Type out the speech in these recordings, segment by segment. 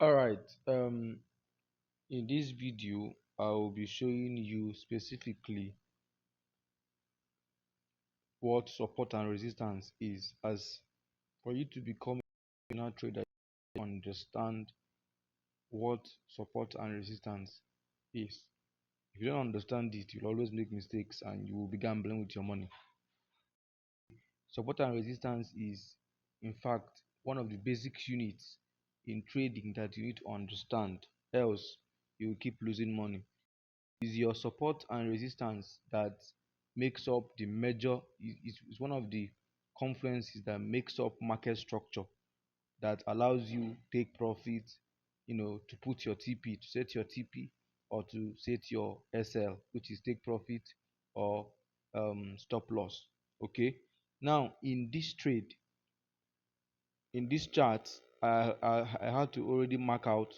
All right. In this video, I will be showing you specifically what support and resistance is. As for you to become a beginner trader, you understand what support and resistance is. If you don't understand it, you'll always make mistakes and you will be gambling with your money. Support and resistance is, in fact, one of the basic units in trading that you need to understand. Else, you will keep losing money. Is your support and resistance that makes up the major is one of the confluences that makes up market structure that allows you take profit, to put your TP, to set your TP, or to set your SL, which is take profit or stop loss. Okay. Now in this trade, in this chart, I had to already mark out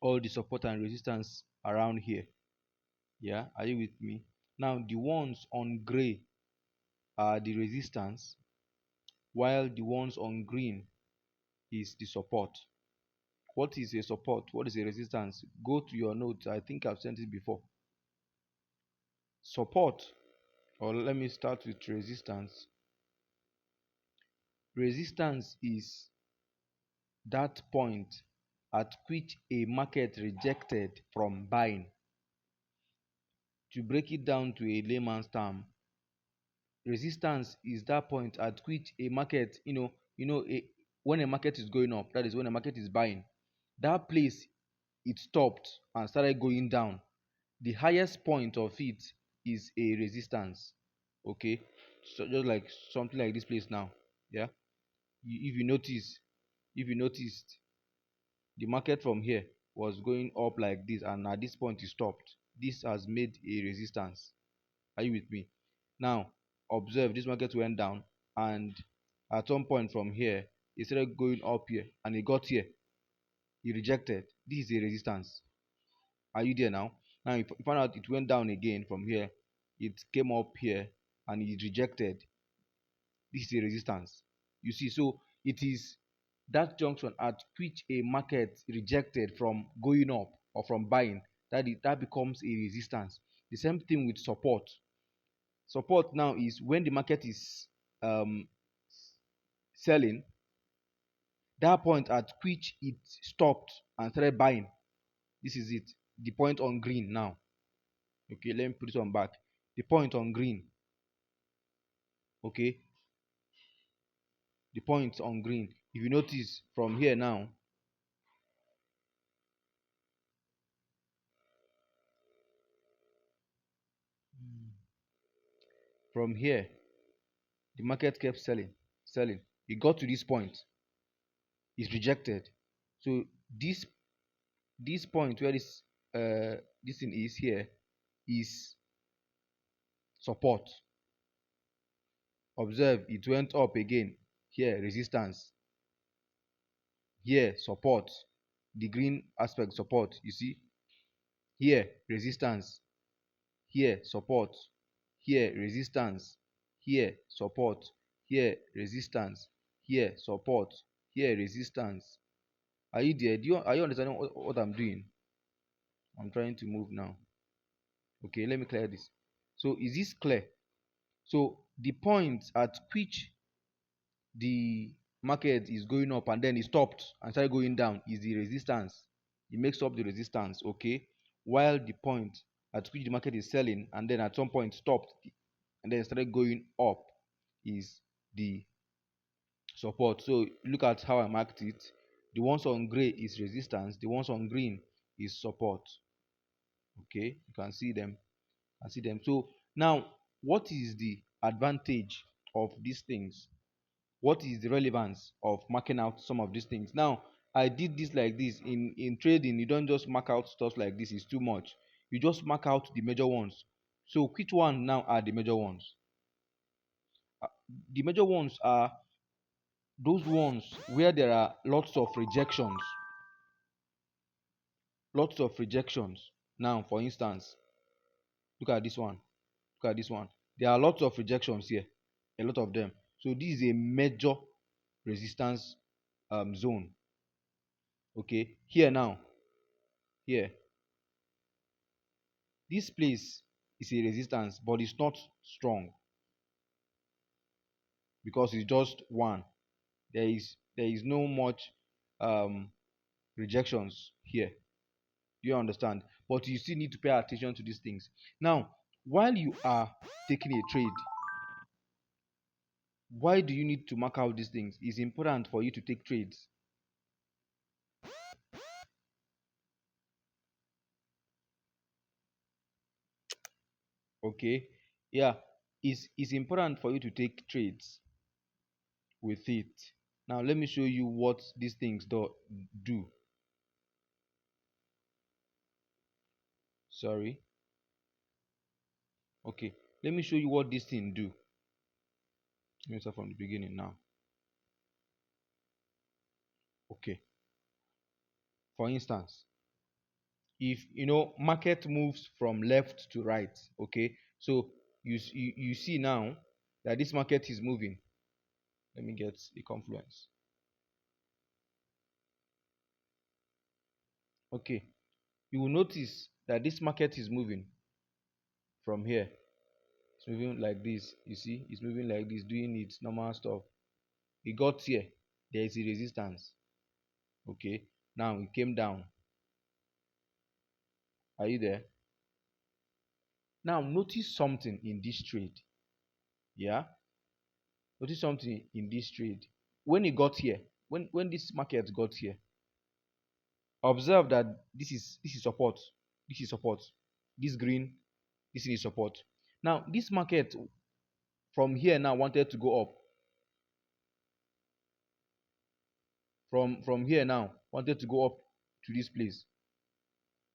all the support and resistance around here. Yeah, are you with me? Now the ones on gray are the resistance, while the ones on green is the support. What is a support? What is a resistance? Go to your notes. I think I've sent it before. Support, or let me start with resistance. Resistance is that point at which a market rejected from buying. To break it down to a layman's term, resistance is that point at which a market, when a market is going up, that is when a market is buying, that place it stopped and started going down. The highest point of it is a resistance. Okay, so just like something like this place now. Yeah, if you notice, if you noticed, the market from here was going up like this, and at this point it stopped. This has made a resistance. Are you with me? Now, observe this market went down, and at some point from here, it started going up here, and it got here. It rejected. This is a resistance. Are you there now? Now, if you find out it went down again from here, it came up here, and it rejected. This is a resistance. You see, so it is that junction at which a market rejected from going up or from buying, that becomes a resistance. The same thing with support. Support now is when the market is um, selling, that point at which it stopped and started buying. This is it. The point on green now. Okay, let me put this one back. The point on green. Okay, the point on green. If you notice from here now, from here, the market kept selling, selling. It got to this point, it's rejected. So this point where this thing is here is support. Observe, it went up again. Here resistance, here support, the green aspect support. You see, here resistance, here support, here resistance, here support, here resistance, here support, here resistance. Are you there? Are you understanding what I'm doing? I'm trying to move now. Okay, let me clear this. So is this clear? So the point at which the market is going up and then it stopped and started going down is the resistance. It makes up the resistance. Okay, while the point at which the market is selling and then at some point stopped and then started going up is the support. So look at how I marked it. The ones on gray is resistance, the ones on green is support. Okay, you can see them. I see them. So now, what is the advantage of these things? What is the relevance of marking out some of these things? Now, I did this like this. In trading, you don't just mark out stuff like this, it's too much. You just mark out the major ones. So which one now are the major ones? Uh, the major ones are those ones where there are lots of rejections. Lots of rejections. Now, for instance, look at this one. Look at this one. There are lots of rejections here, a lot of them. So this is a major resistance zone. Okay, here now, here, this place is a resistance, but it's not strong because it's just one. There is no much um rejections here. You understand? But you still need to pay attention to these things. Now, while you are taking a trade, why do you need to mark out these things? It's important for you to take trades. Okay, yeah, it's important for you to take trades with it. Now let me show you what these things do. Sorry. Okay, let me show you what this thing do. Let me start from the beginning now. Okay, for instance, if market moves from left to right, okay, so you see now that this market is moving. Let me get a confluence. Okay, you will notice that this market is moving from here. It's moving like this. You see, it's moving like this, doing its normal stuff. It got here, there is a resistance. Okay, now it came down. Are you there? Now notice something in this trade. Yeah, notice something in this trade. When it got here, when this market got here, observe that this is support. This is support. This green, this is support. Now this market from here now wanted to go up. From here now wanted to go up to this place.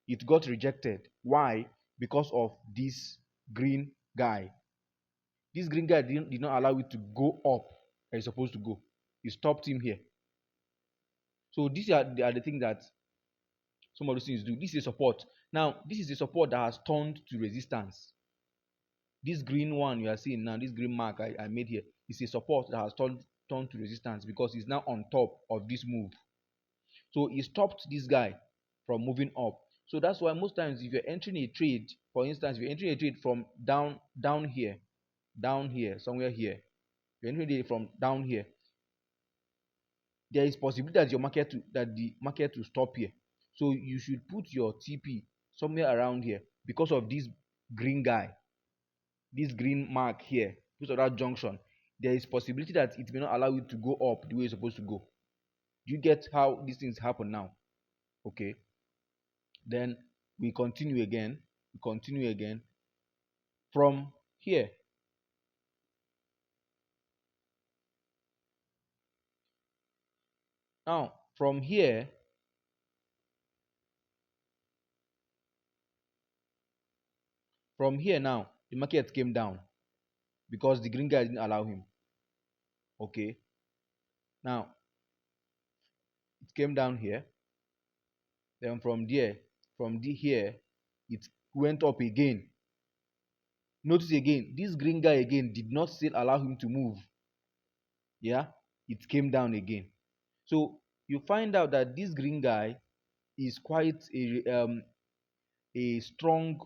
It got rejected. Why? Because of this green guy. This green guy did not allow it to go up as it's supposed to go. It stopped him here. So these are the things that some of those things do. This is support. Now, this is a support that has turned to resistance. This green one you are seeing now, this green mark I made here, is a support that has turned to resistance because it's now on top of this move. So it stopped this guy from moving up. So that's why most times if you're entering a trade, for instance, if you're entering a trade from down here, somewhere here, you're entering it from down here, there is possibility that the market will stop here. So you should put your TP somewhere around here because of this green guy, this green mark here, because of that junction. There is possibility that it may not allow you to go up the way it's supposed to go. Do you get how these things happen now? Okay. Then we continue again. We continue again from here. Now from here now, the market came down because the green guy didn't allow him. Okay. Now it came down here. Then from here, it went up again. Notice again, this green guy again did not still allow him to move. Yeah, it came down again. So you find out that this green guy is quite a strong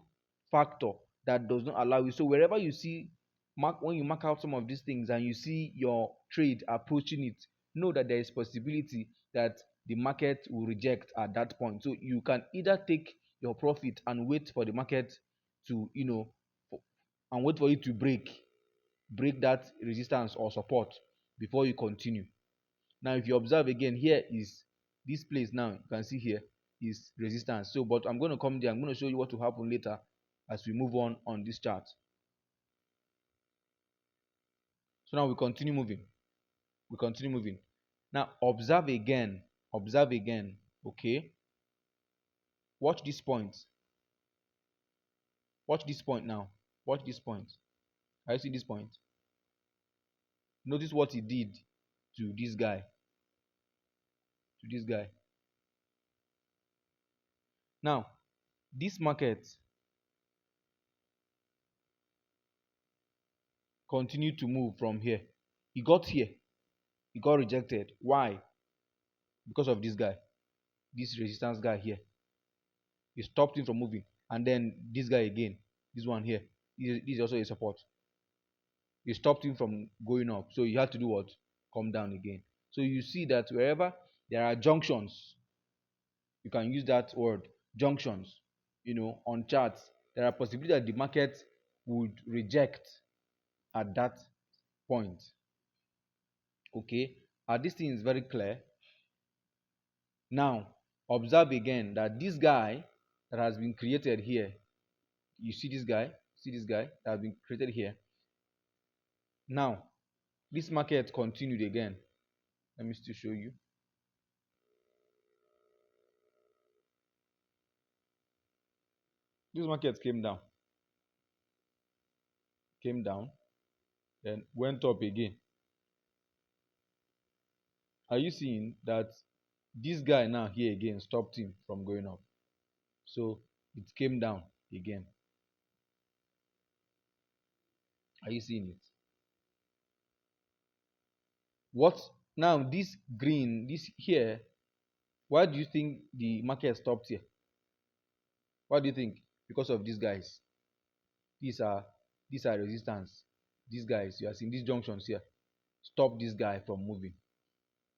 factor that does not allow you. So wherever you see when you mark out some of these things and you see your trade approaching it, know that there is possibility that the market will reject at that point. So you can either take your profit and wait for the market to and wait for it to break that resistance or support before you continue. Now if you observe again, here is this place. Now you can see here is resistance. So but I'm going to come there, I'm going to show you what will happen later as we move on this chart. So now we continue moving. Now observe again. Okay, watch this point. Now watch this point. I see this point. Notice what he did to this guy. Now this market continued to move from here. He got here, he got rejected. Why? Because of this guy. this resistance guy here. You stopped him from moving, and then this guy again, this one here, this is also a support. You stopped him from going up, so you had to do what? Come down again. So you see that wherever there are junctions, you can use that word, junctions, on charts, there are possibilities that the market would reject at that point. Okay, this thing is very clear. Now observe again that this guy that has been created here, you see this guy that has been created here. Now this market continued again. Let me still show you. This market came down, then went up again. Are you seeing that this guy now here again stopped him from going up? So it came down again. Are you seeing it? What now? This green, this here, why do you think the market stopped here? What do you think? Because of these guys. These are these are resistance. These guys, you are seeing these junctions here. Stop this guy from moving.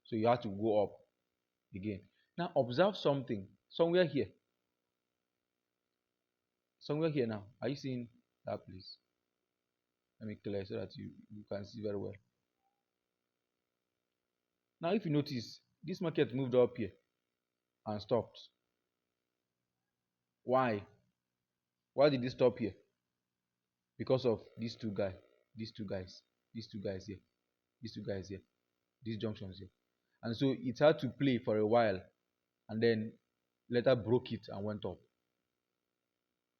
So you have to go up again. Now observe something somewhere here. Somewhere here now. Are you seeing that place? Let me clear so that you can see very well. Now if you notice, this market moved up here and stopped. Why? Why did it stop here? Because of these two guys, these two guys, these two guys here, these two guys here, these junctions here. And so it had to play for a while and then later broke it and went up.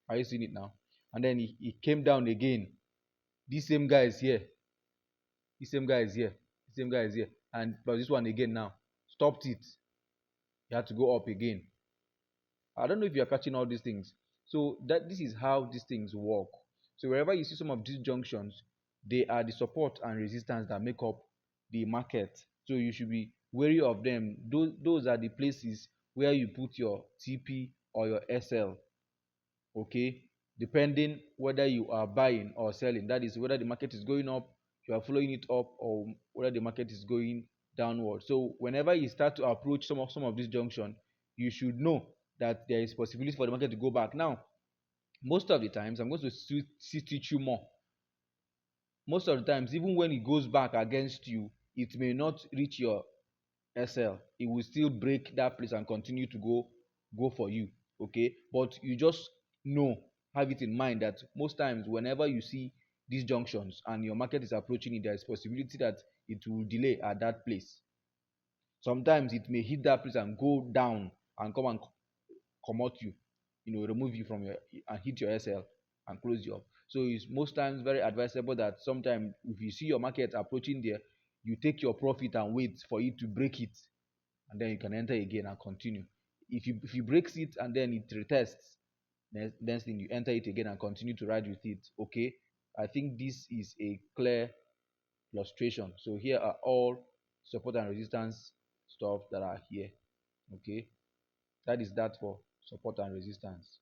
Are you seeing it now? And then it came down again. This same guy is here. This same guy is here. The same guy is here. And but this one again now stopped it. You had to go up again. I don't know if you are catching all these things. So that this is how these things work. So wherever you see some of these junctions, they are the support and resistance that make up the market. So you should be wary of them. Those are the places where you put your TP or your SL. Okay, depending whether you are buying or selling. That is whether the market is going up, you are following it up, or whether the market is going downward. So whenever you start to approach some of this junction, you should know that there is possibility for the market to go back. Now most of the times, I'm going to teach you more. Most of the times, even when it goes back against you, it may not reach your SL. It will still break that place and continue to go for you. Okay, but you just know, have it in mind that most times whenever you see these junctions and your market is approaching it, there is possibility that it will delay at that place. Sometimes it may hit that place and go down and come and come out you, remove you from your and hit your SL and close you up. So it's most times very advisable that sometimes if you see your market approaching there, you take your profit and wait for it to break it, and then you can enter again and continue. If you breaks it and then it retests, next thing you enter it again and continue to ride with it. Okay, I think this is a clear illustration. So here are all support and resistance stuff that are here. Okay, that is that for support and resistance.